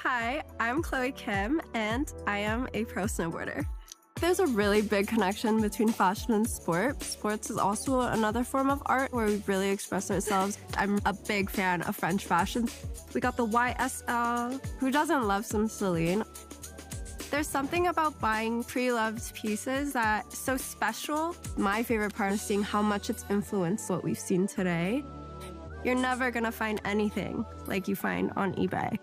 Hi, I'm Chloe Kim, and I am a pro snowboarder. There's a really big connection between fashion and sport. Sports is also another form of art where we really express ourselves. I'm a big fan of French fashion. We got the YSL. Who doesn't love some Celine? There's something about buying pre-loved pieces that's so special. My favorite part is seeing how much it's influenced what we've seen today. You're never gonna find anything like you find on eBay.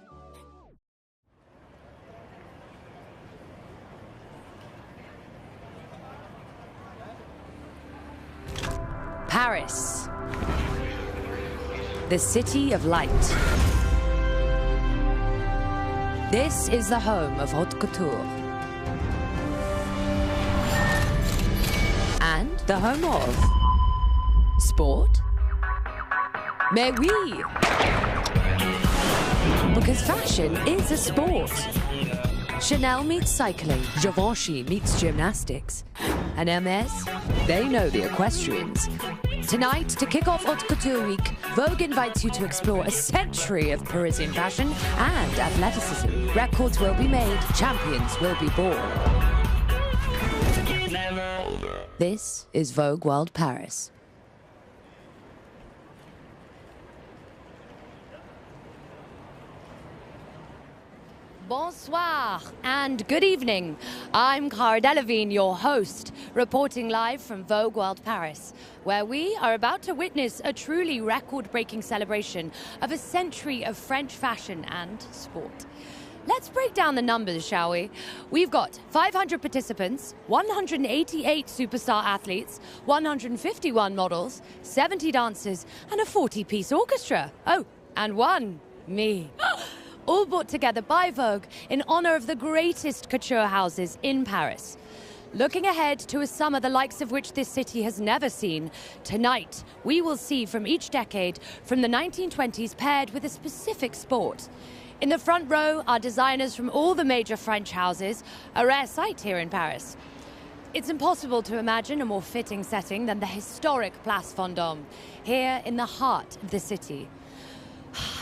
Paris, the city of light. This is the home of haute couture. And the home of sport. Mais oui! Because fashion is a sport. Chanel meets cycling, Givenchy meets gymnastics. And Hermès, they know the equestrians. Tonight, to kick off Haute Couture Week, Vogue invites you to explore a century of Parisian fashion and athleticism. Records will be made, champions will be born. This is Vogue World Paris. Bonsoir and good evening. I'm Cara Delevingne, your host, reporting live from Vogue World Paris, where we are about to witness a truly record-breaking celebration of a century of French fashion and sport. Let's break down the numbers, shall we? We've got 500 participants, 188 superstar athletes, 151 models, 70 dancers, and a 40-piece orchestra. Oh, and me. All brought together by Vogue in honor of the greatest couture houses in Paris. Looking ahead to a summer the likes of which this city has never seen, tonight we will see from each decade from the 1920s paired with a specific sport. In the front row are designers from all the major French houses, a rare sight here in Paris. It's impossible to imagine a more fitting setting than the historic Place Vendôme, here in the heart of the city.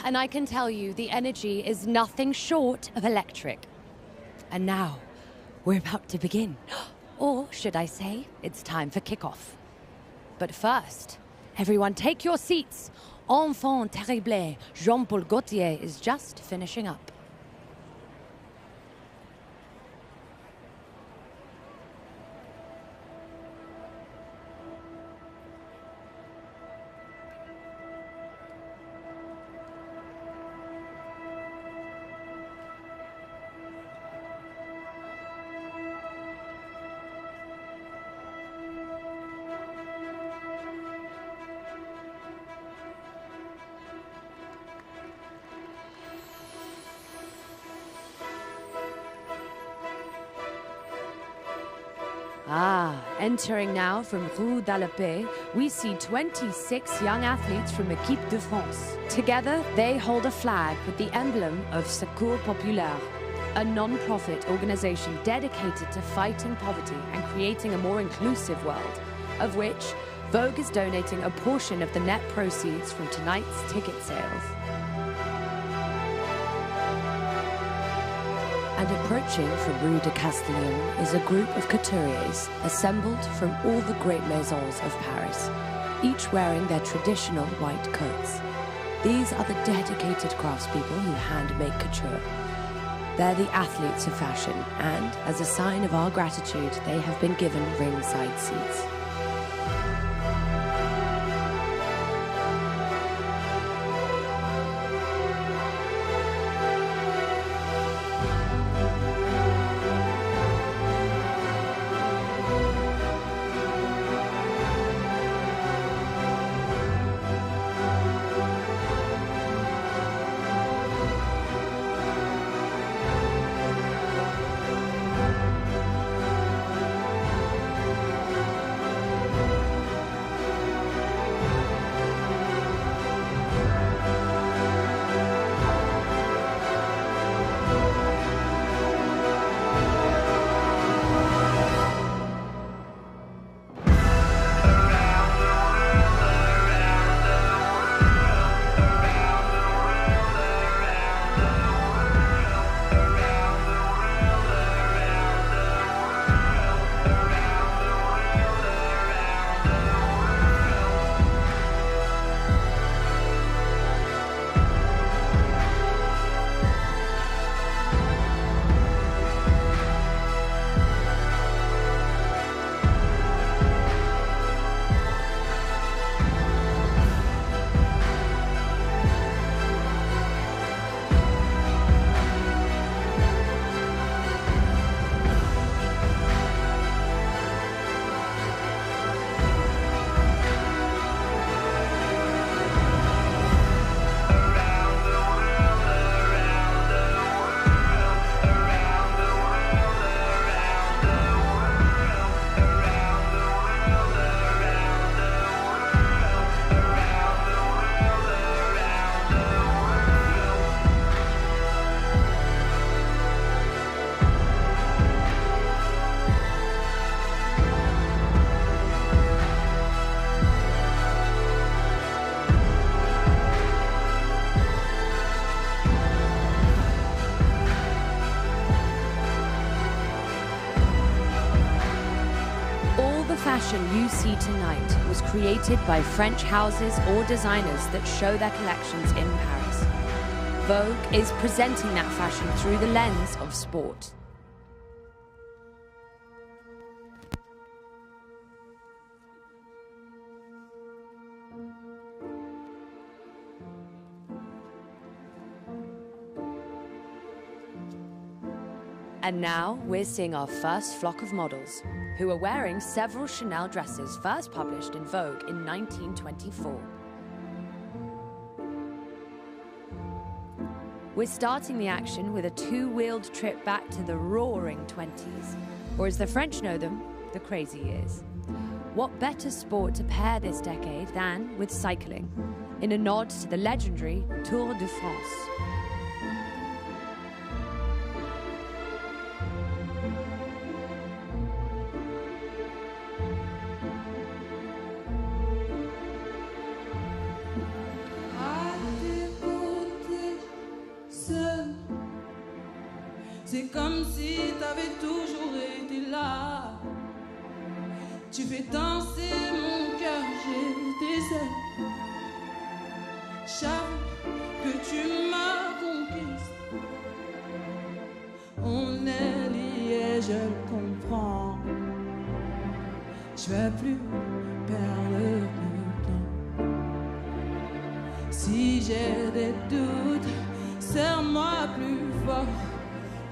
And I can tell you the energy is nothing short of electric. And now, we're about to begin. Or should I say, it's time for kickoff. But first, everyone take your seats. Enfant terrible, Jean-Paul Gaultier is just finishing up. Entering now from Rue d'Alépée, we see 26 young athletes from Équipe de France. Together, they hold a flag with the emblem of Secours Populaire, a non-profit organization dedicated to fighting poverty and creating a more inclusive world, of which Vogue is donating a portion of the net proceeds from tonight's ticket sales. And approaching from Rue de Castellon is a group of couturiers assembled from all the great maisons of Paris, each wearing their traditional white coats. These are the dedicated craftspeople who hand-make couture. They're the athletes of fashion, and as a sign of our gratitude, they have been given ringside seats. collection you see tonight was created by French houses or designers that show their collections in Paris. Vogue is presenting that fashion through the lens of sport. And now we're seeing our first flock of models, who are wearing several Chanel dresses first published in Vogue in 1924. We're starting the action with a two-wheeled trip back to the roaring 20s, or as the French know them, the crazy years. What better sport to pair this decade than with cycling, in a nod to the legendary Tour de France. C'est comme si t'avais toujours été là. Tu fais danser mon cœur, j'ai des ailes. Chaque que tu m'as conquise, on est liés, je le comprends. Je vais plus perdre le temps. Si j'ai des doutes, serre-moi plus fort.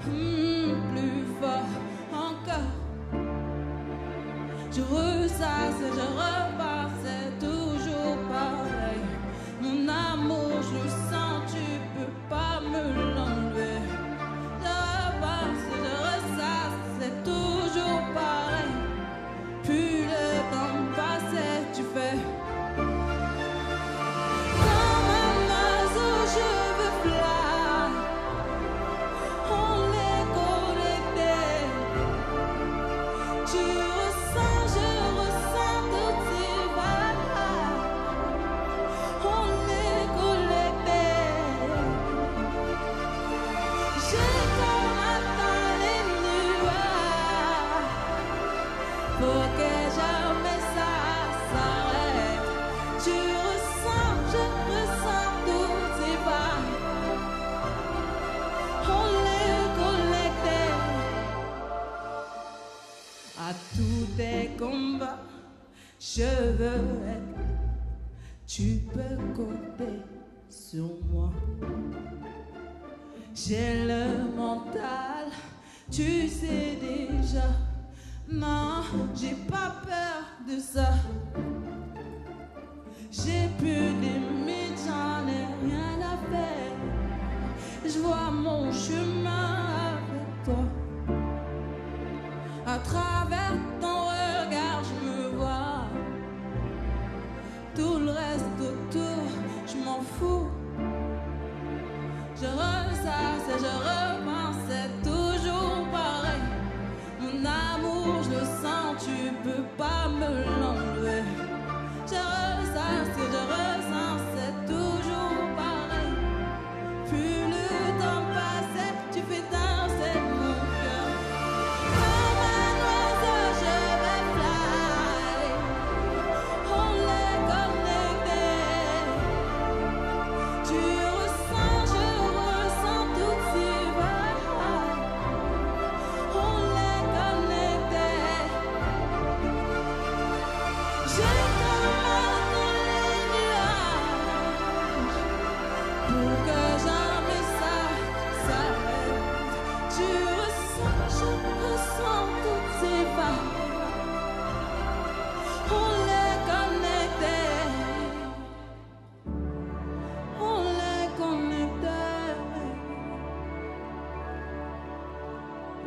Plus fort encore. Je ressasse, je repars, c'est toujours pareil. Mon amour, je le sens, tu peux pas me l'enlever. Je repasse, je ressasse, c'est toujours pareil. Plus le temps passe, tu fais comme un oiseau, je veux fly. À tous tes combats, je veux être. Tu peux compter sur moi. J'ai le mental, tu sais déjà. Non, j'ai pas peur de ça. J'ai plus de limites, j'en ai rien à faire. Je vois mon chemin avec toi. À travers ton regard, je me vois. Tout le reste autour, je m'en fous. Je ressasse et je repense, c'est toujours pareil. Mon amour, je le sens, tu peux pas me l'enlever. Je ressasse et je ressens, c'est toujours pareil. Plus le temps passe, tu fais danser mon cœur.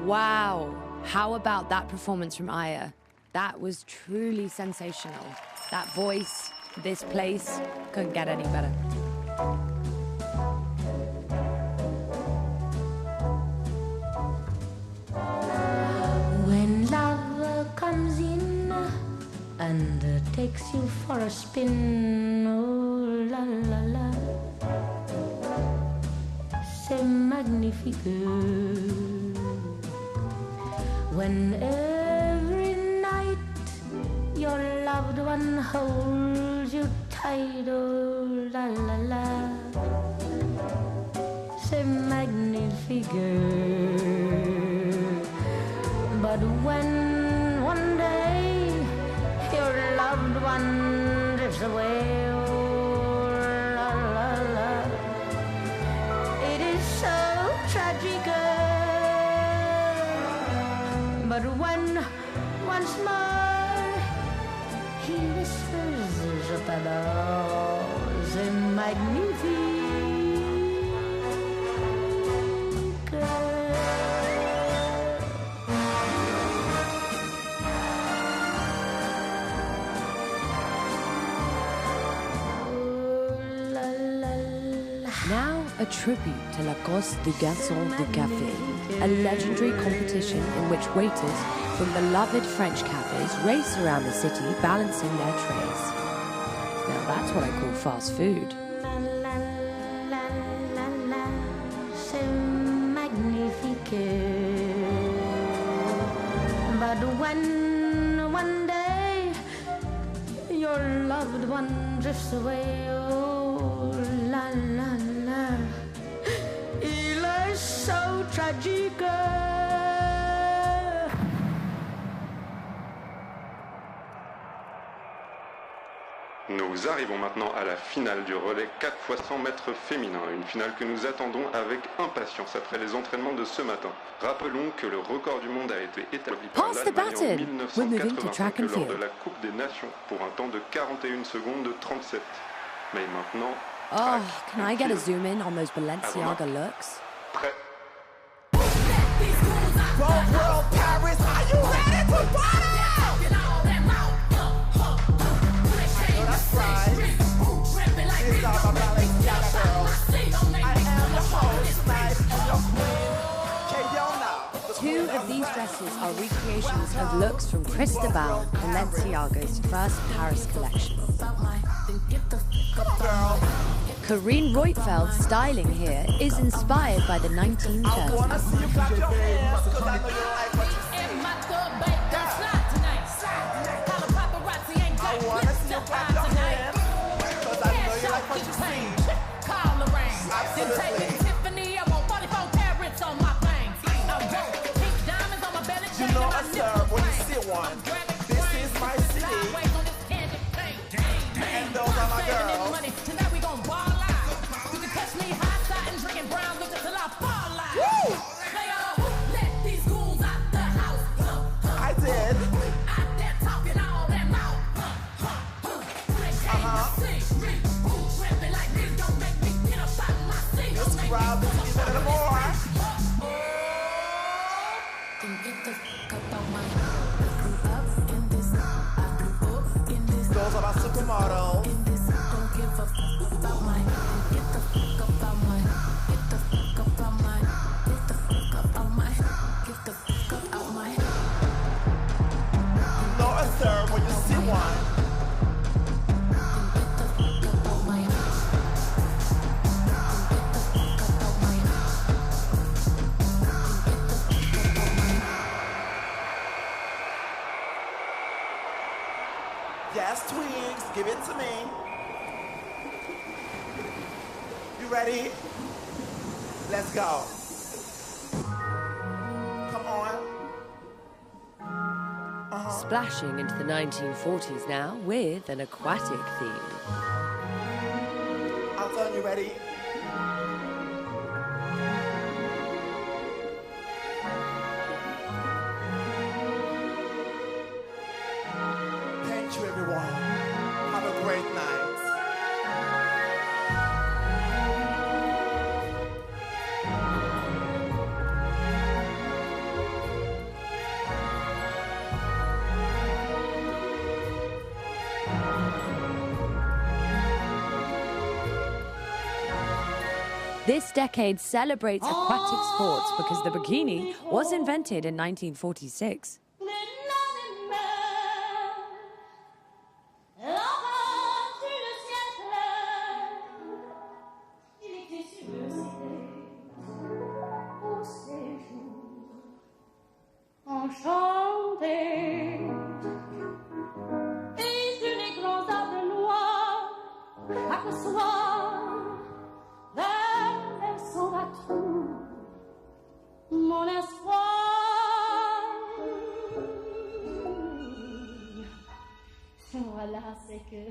Wow, how about that performance from Aya? That was truly sensational. That voice, this place, couldn't get any better. When love comes in and takes you for a spin, oh la la la, c'est magnifique. When every night loved one holds you tight, oh la la la. C'est magnifique. But when one day your loved one drifts away, oh la la la, it is so tragic. But when once more he whispers, je t'adore, c'est magnifique. Now, a tribute to La Course du Garçon du Café, a legendary competition in which waiters from beloved French cafes race around the city balancing their trays. Now that's what I call fast food. C'est magnifique. But when one day your loved one drifts away, oh la la la, il est so tragique. Nous arrivons maintenant à la finale du relais 4x100 mètres féminin, une finale que nous attendons avec impatience après les entraînements de ce matin. Rappelons que le record du monde a été établi par l'Allemagne en 1985 lors de la Coupe des Nations pour un temps de 41 secondes de 37. Mais maintenant... Oh, can I get a zoom in on those Balenciaga looks? Prêt. Vogue World Paris, are you ready to party? That's right. It's all about Balenciaga girls. I am the host tonight and your queen, Kayona. Two of these dresses are recreations of looks from Cristobal Balenciaga's first Paris collection. Corinne Reutfeld's styling here is inspired by the 1930s. I wanna see you clap your hands, cause I know you like what you see. I wanna see you clap your hands, cause I know you like what you see. Absolutely. You know I serve when you see one. This is my city, and those are my girls. Woo! I did. This crowd is even more. Those are my supermodels. You know a serve when you see one. Yes, Twigs, give it to me. You ready? Let's go. Come on. Splashing into the 1940s now with an aquatic theme. Alton, you ready? Thank you, everyone. Have a great night. This decade celebrates aquatic sports because the bikini was invented in 1946. Enchanté. Et je c'est que...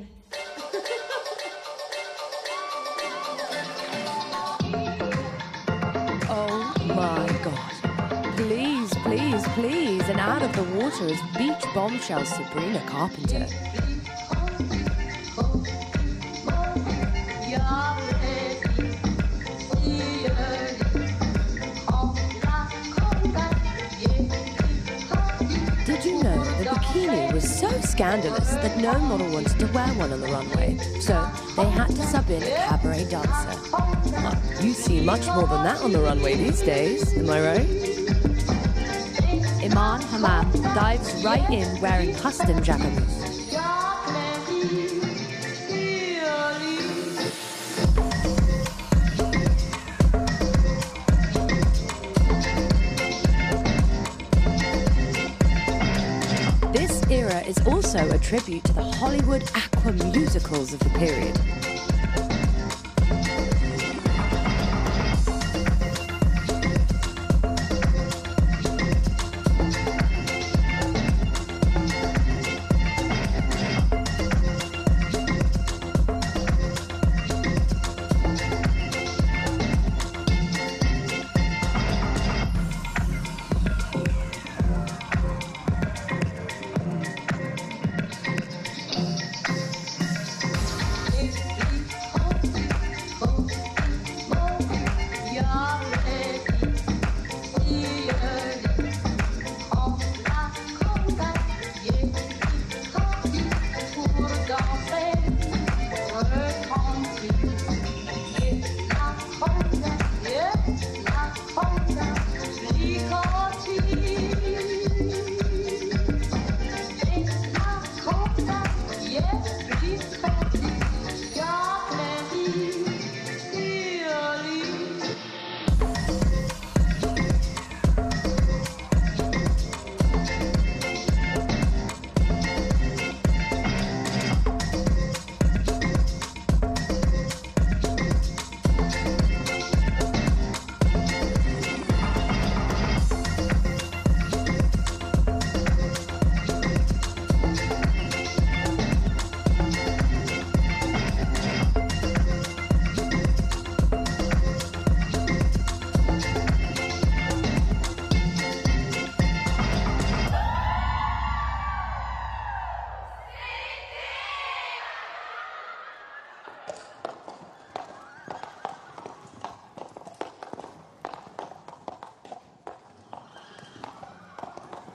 Oh my God. Please, please, please. And out of the water is beach bombshell Sabrina Carpenter. Did you know the bikini was so scandalous that no model wanted to wear one on the runway? So they had to sub in a cabaret dancer. Well, you see much more than that on the runway these days, am I right? Iman Hammam dives right in wearing custom jackamoos. This era is also a tribute to the Hollywood aqua musicals of the period.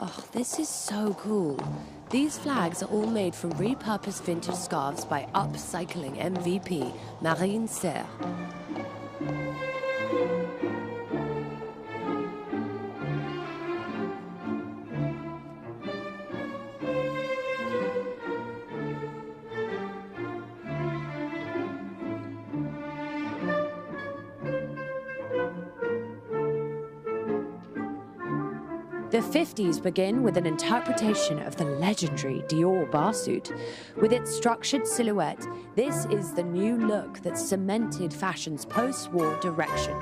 Oh, this is so cool. These flags are all made from repurposed vintage scarves by upcycling MVP Marine Serre. The 50s begin with an interpretation of the legendary Dior bar suit. With its structured silhouette, this is the new look that cemented fashion's post-war direction.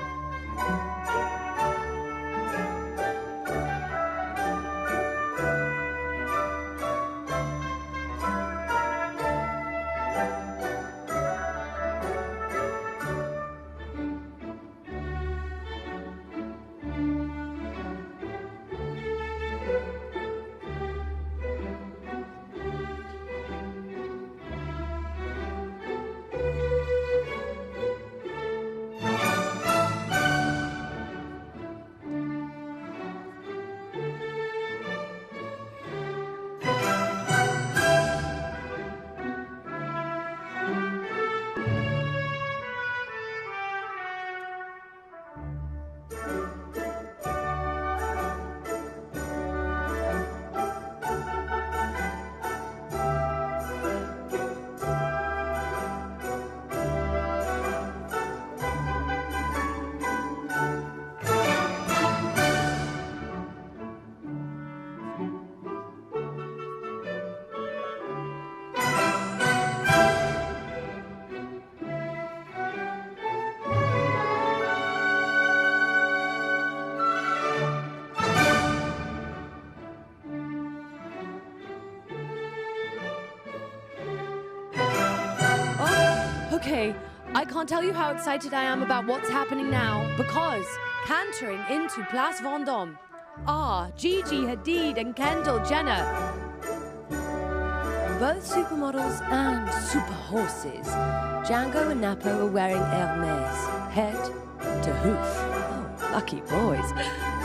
Okay, I can't tell you how excited I am about what's happening now, because cantering into Place Vendôme are Gigi Hadid and Kendall Jenner. Both supermodels and super horses. Django and Napo are wearing Hermes, head to hoof. Oh, lucky boys.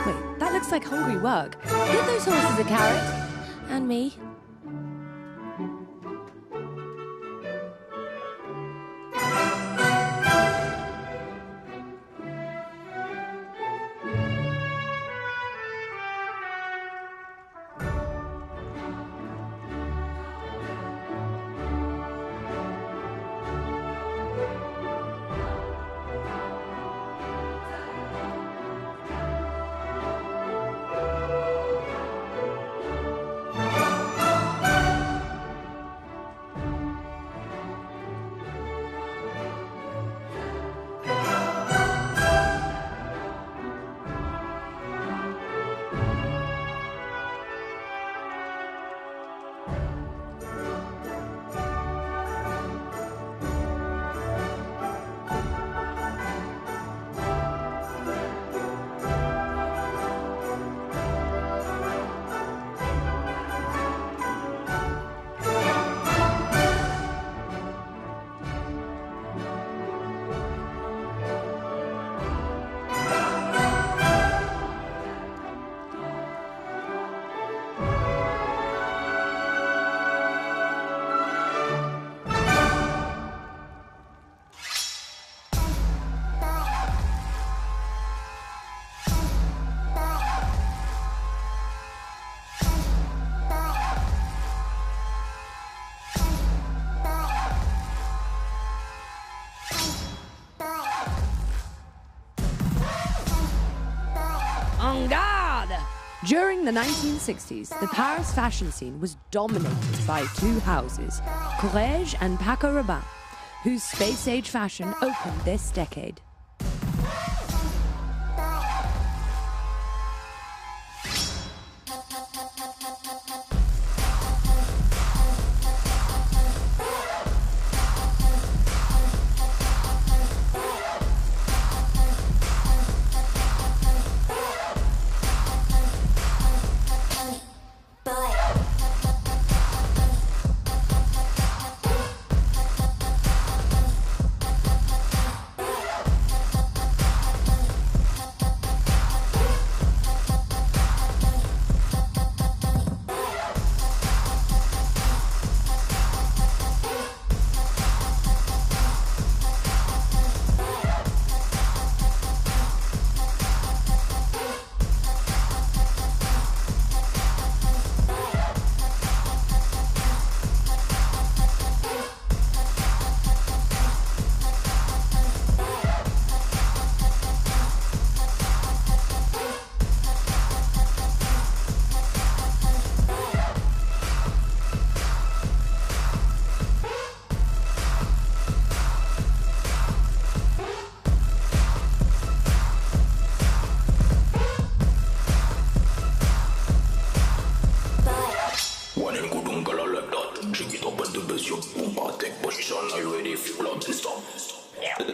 Wait, that looks like hungry work. Give those horses a carrot. And me. En garde! During the 1960s, the Paris fashion scene was dominated by two houses, Courrèges and Paco Rabanne, whose space-age fashion opened this decade.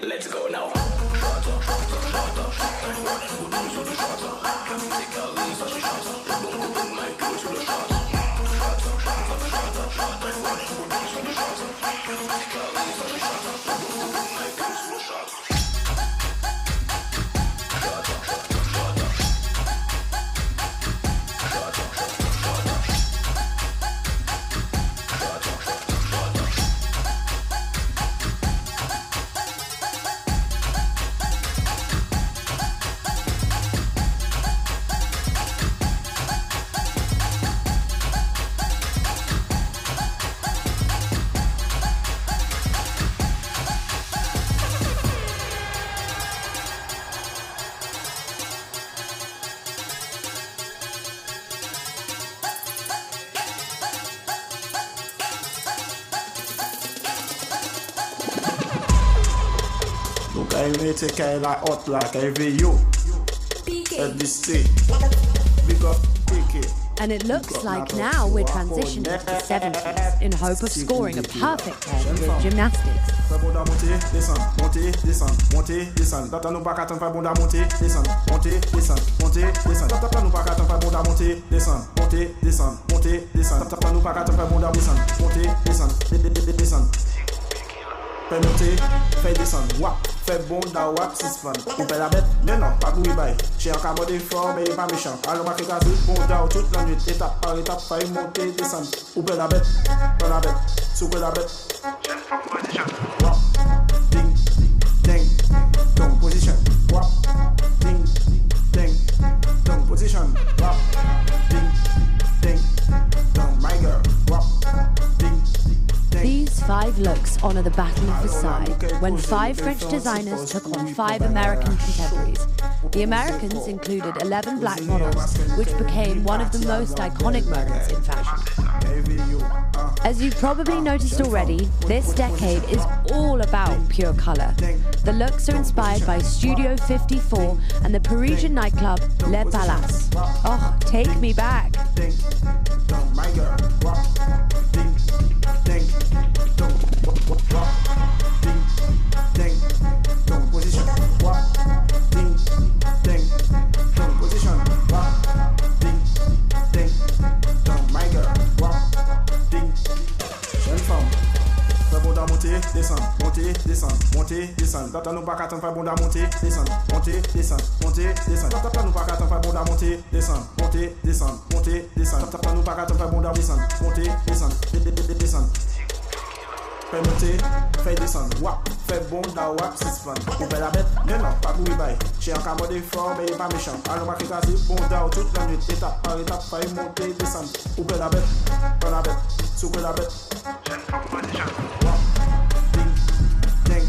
Let's go now. I made a guy like hot like every you. At this state, big up, pick it. And it looks like now we're transitioning to the 70s in hope of scoring a perfect 10 with gymnastics. Fais bon da monter, descendre, monter, descendre, monter, descendre. Tata nous pas qu'à t'en faire bon da monter, descendre, monter, descendre, monter, descendre. Tata nous pas qu'à t'en faire bon da monter, descendre, monter, descendre, monter, descendre. Tata nous pas qu'à t'en faire bon da descendre, monter, descendre, descendre. Fais monter, fais descendre, wap, fais bon da wap, suspend. On fait la bête, mais non, pas courir bail. J'ai un cabot fort, mais il est pas méchant. Alors ma kékazi, bon da toute la nuit, étape par étape, faille monter, descendre. On fait la bête, soupe la bête. Wap, ding, ding, down position. Wap, ding, ding, down position. Wap, ding, ding, down my girl. Wap, ding. These 5 looks honor the Battle of Versailles, when 5 French designers took on 5 American contemporaries. The Americans included 11 black models, which became one of the most iconic moments in fashion. As you've probably noticed already, this decade is all about pure color. The looks are inspired by Studio 54 and the Parisian nightclub Le Palace. Oh, take me back. Descendre, monter, descendre, monter, descendre. Tata nous pas qu'à t'en faire bon da monter, descendre, monter, descendre, monter, descendre. Tata nous pas qu'à t'en faire bon da monter, descendre, monter, descendre, monter, descendre. Tata nous pas qu'à t'en faire bon da descendre, monter, descendre, descendre. Fais monter, fais descendre, wap, fais bon da wap, suspend. On fait la bête, mais non, pas courir bail. J'ai un cabot fort, mais il est pas méchant. Alors ma kékazi, bon da toute la nuit, étape par étape, faille monter, descendre. On fait la bête, soupe la bête. Jeune femme position. Wap, ding, ding,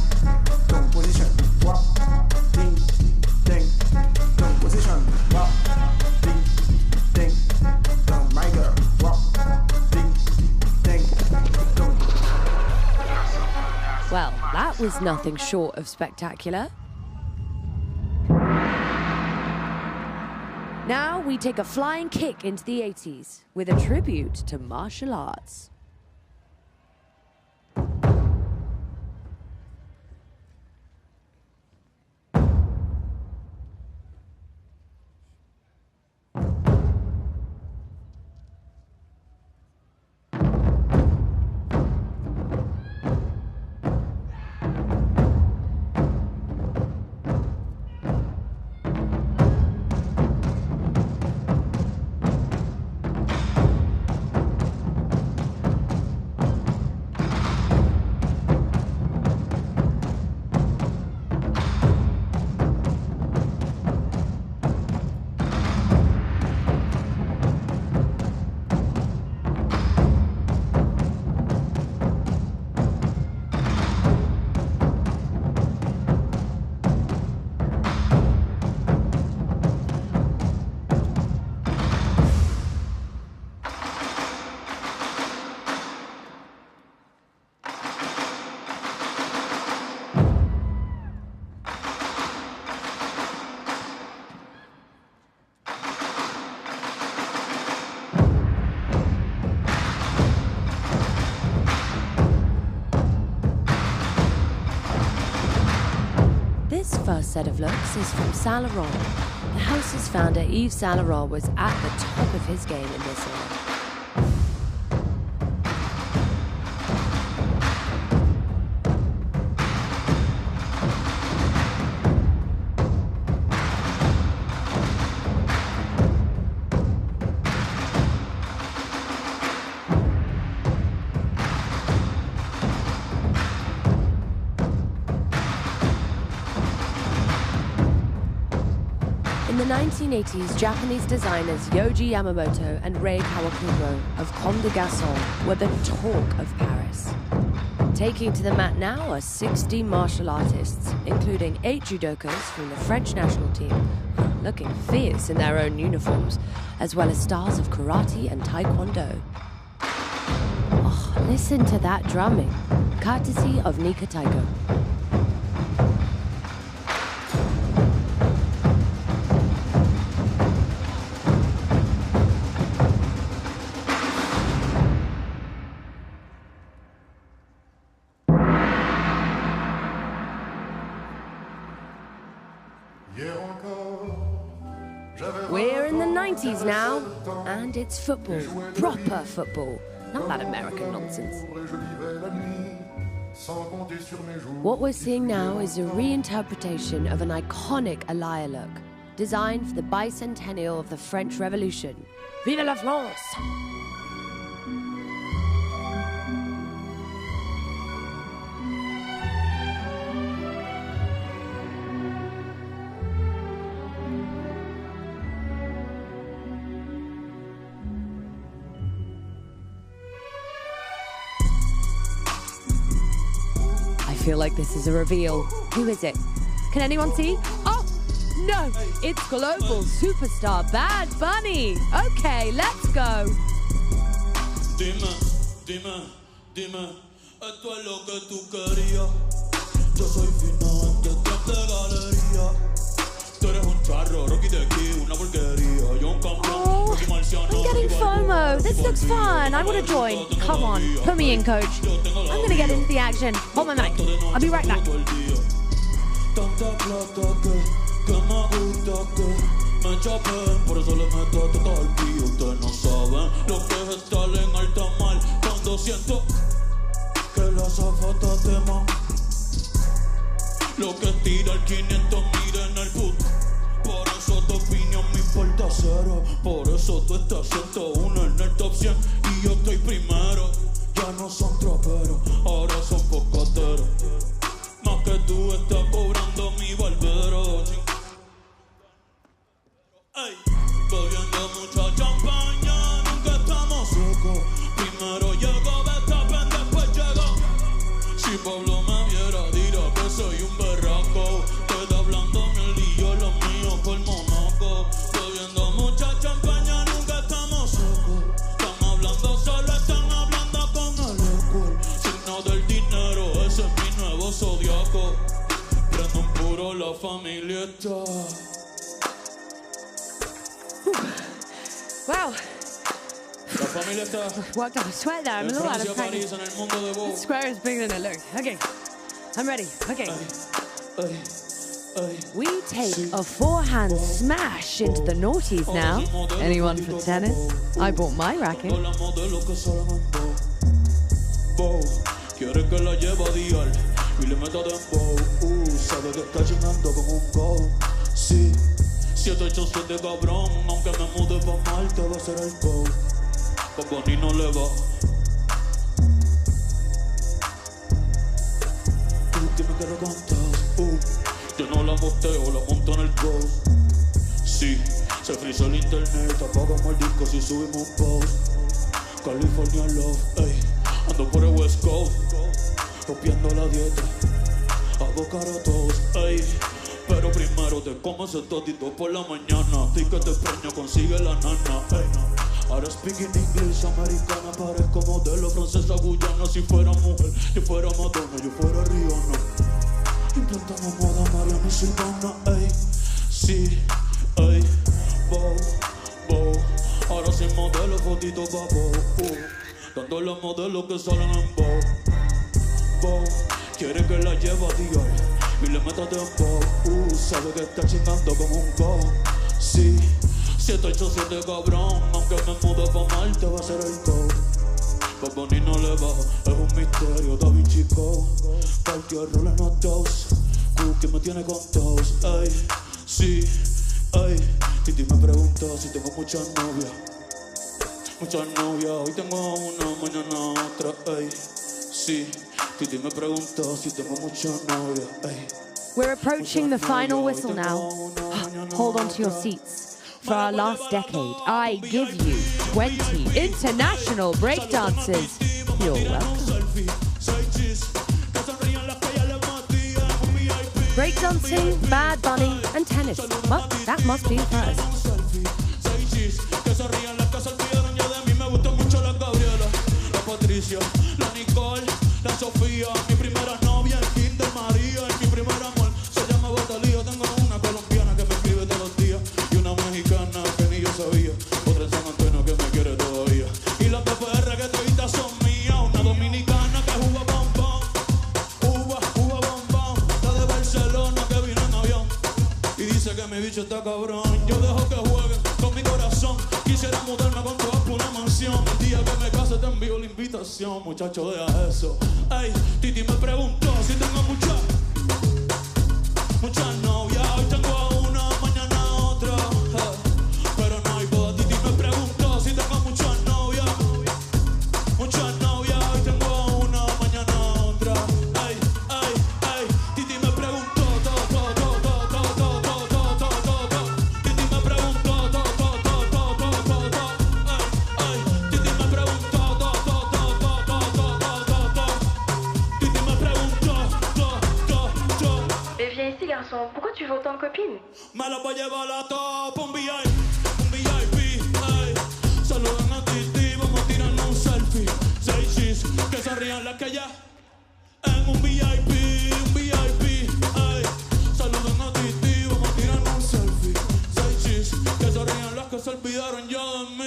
down position. Wap, ding, ding, down position. Wap, ding, ding, down my girl. Wap, ding, ding, down. Well, that was nothing short of spectacular. Now we take a flying kick into the 80s with a tribute to martial arts. This first set of looks is from Saint Laurent. The house's founder, Yves Saint Laurent, was at the top of his game in this era. In the 1980s, Japanese designers Yohji Yamamoto and Rei Kawakuro of Comme des Garçons were the talk of Paris. Taking to the mat now are 60 martial artists, including 8 judokas from the French national team, looking fierce in their own uniforms, as well as stars of karate and taekwondo. Oh, listen to that drumming, courtesy of Nika Taiko. We're in the 90s now, and it's football, proper football, not that American nonsense. What we're seeing now is a reinterpretation of an iconic Alaya look, designed for the bicentennial of the French Revolution. Vive la France! I feel like this is a reveal. Who is it? Can anyone see? Oh, no! It's global superstar Bad Bunny! Okay, let's go! Dime, esto es lo que tú querías. Yo soy fino detrás de galería. Tú eres un charro, Rocky de aquí, una porquería. Yo un campeón, Rocky marciano. I'm getting FOMO. This looks fun. I want to join. Come on, put me in, coach. I'm going to get into the action. Hold my mic. I'll be right back. Tanta plata que me gusta que me chapen. Por eso le meto todo al pío. Ustedes no saben lo que es estar en alta mar. Cuando siento que la azafata te man. Lo que tira el 500 mira en el boot. Por eso tu opinión me importa cero. Por eso tú estás 101 en el top 100 y yo estoy primero. Ya no son troperos, ahora son cocoteros. Más que tú estás cobrando mi barbero. Ey, bebiendo mucha champaña, nunca estamos secos. Primero llego Verstappen, después llego. Si Pablo me viera, dirá que soy un berraco. Queda hablando miel y yo lo mío por Monaco. Bebiendo mucha champaña, nunca estamos secos. Están hablando solo, están hablando con el alcohol. Signo del dinero, ese es mi nuevo zodiaco. Prendo un puro, la familia está. Wow. La familia está. Worked up a sweat there. I'm a little out of practice. En el mundo de Vogue. The square is bigger than it looks. Okay, I'm ready. Okay. We take a forehand smash into the noughties now. Anyone for tennis? I bought my racket. Quiere que la lleve a dial y le meta dembow. Sabe que está chingando como un go. Sí, 787 cabrón. Aunque me mude pa' Marte va a ser el go. Con Bonnie no le va. Que me quiero contar. Yo no la mosteo, la monto en el ghost. Sí, se frizó el internet. Apagamos el disco si subimos un post. California love, ey. Ando por el West Coast, rompiendo la dieta. Hago cara a todos, ey. Pero primero te comes el todito por la mañana. Ti que te preño, consigue la nana, ey. Ahora speaking English, americana. Parezco modelo, francesa, guyana. Si fuera mujer, yo fuera Madonna, yo fuera Rihanna. Implantamos moda Mariana y Silvana, ey. Sí, ey. Vogue. Ahora sin modelo, fotito pa' Vogue. Dando los modelos que salen en Vogue. Quiere que la lleve a dial y le meta dembow. Sabe que está chingando como un go. Sí, 787 cabrón. Aunque me mude pa' Marte va a ser el go. Pa' Bonnie no le va, es un misterio, Da Vinci Code. Cualquier rol en los dos, que me tiene con todos, ey. Sí, ey. Titi me preguntó si tengo muchas novias. Muchas novias, hoy tengo una, mañana otra, ey. Sí, Titi me preguntó si tengo muchas novias, ey. We're approaching the final whistle now. Hold on to your seats. For our last decade, I give you 20 international breakdancers. You're welcome. Breakdancing, Bad Bunny, and tennis. Well, that must be the first. La Nicole, la Sofía, mi primera novia, el Kinder María, y mi primer amor se llama Batalía. Tengo una colombiana que me escribe todos los días y una mexicana que ni yo sabía, otra en San Antonio que me quiere todavía. Y las de PR que toditas son mías, una dominicana que juega bom bom, la de Barcelona que vino en avión y dice Dice que mi bicho está cabrón. Yo dejo que jueguen con mi corazón. Quisiera mudarme con tu por una mansión. El día que me case te envío la invitación. Muchacho, deja eso. Ey, Titi me preguntó si tengo muchas novias. Hoy tengo a una, mañana a otra. Pero no hay boda. Titi me preguntó si tengo muchas novias. Muchas novias. Hoy tengo a una, mañana a otra. Ey, ey, ey. Titi me preguntó Titi me preguntó Titi me preguntó Titi me preguntó Mais viens ici, garçon. Pourquoi tu veux autant de copines? Me la voy a llevar a top, un VIP, ey. Saludan a Titi, vamos a tirarnos un selfie. 6 chis, que se rían las que ya. En un VIP, ey. Saludan a Titi, vamos a tirarnos un selfie. 6 chis, que se rían las que se olvidaron ya de mí.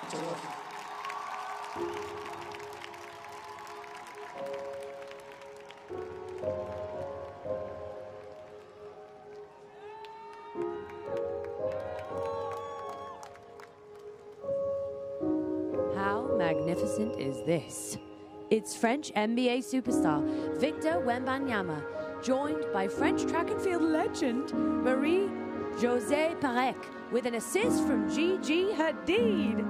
Muchas gracias. How magnificent is this? It's French NBA superstar Victor Wembanyama, joined by French track and field legend Marie-Josée Pérec, with an assist from Gigi Hadid.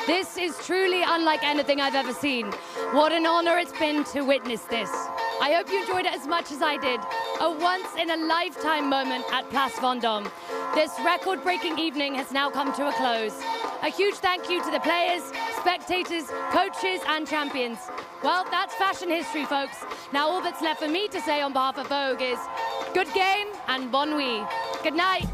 This is truly unlike anything I've ever seen. What an honor it's been to witness this. I hope you enjoyed it as much as I did. A once-in-a-lifetime moment at Place Vendôme. This record-breaking evening has now come to a close. A huge thank you to the players, spectators, coaches, and champions. Well, that's fashion history, folks. Now all that's left for me to say on behalf of Vogue is good game and bon nuit. Good night.